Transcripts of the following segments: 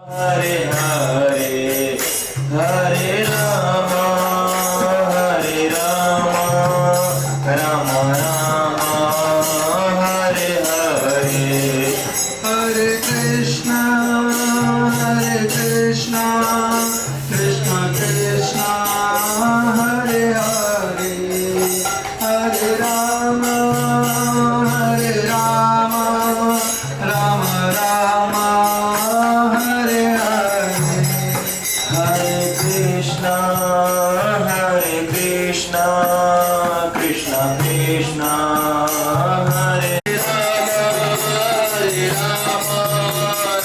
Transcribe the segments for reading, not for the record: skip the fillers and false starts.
Hare Hare Hare Ram Ram Ram Hare Hare Hare Krishna Krishna Krishna Hare Hare Hare Ram Ram Ram Hare Hare Hare Krishna Krishna Krishna Hare Hare Ram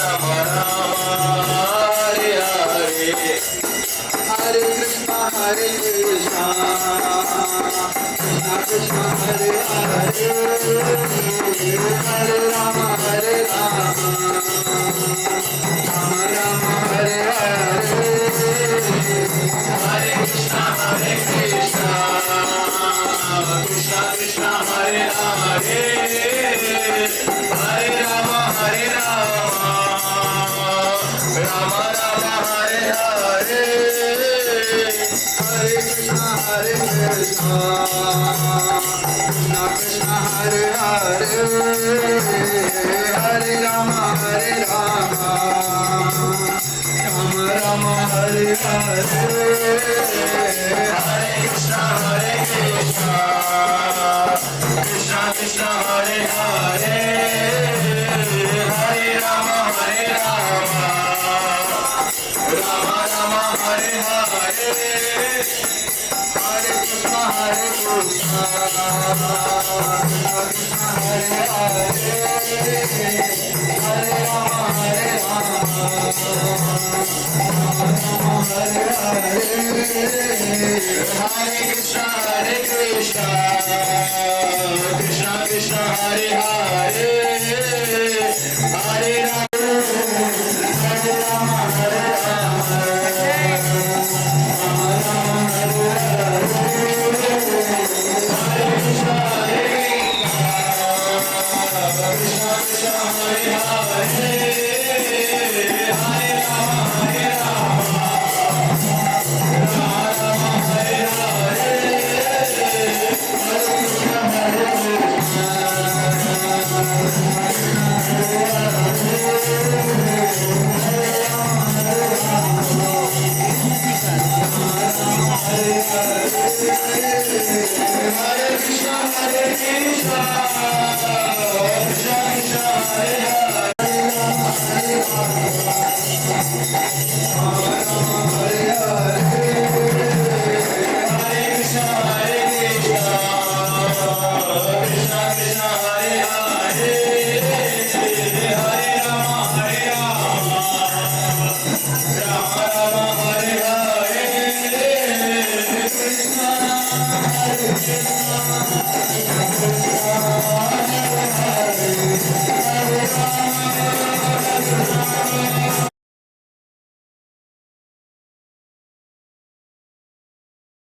Ram Ram Hare Hare Hare Krishna Krishna Krishna Hare Hare Hare Ram Ram Ram Hare Hare Hare Krishna Krishna Krishna Hare Hare Hare Ram Ram Ram Hare Hare Hare Krishna Krishna Krishna Hare Hare Hare Ram Ram Hare Hare Hare Krishna Krishna Krishna Hare Hare Hare Ram Ram Ram Hare Hare Hare Krishna Krishna Hare Hare Hare Ram Hare Hare Hare Krishna Krishna Krishna Hare Hare Hare Ram Krishna Krishna Hare Hare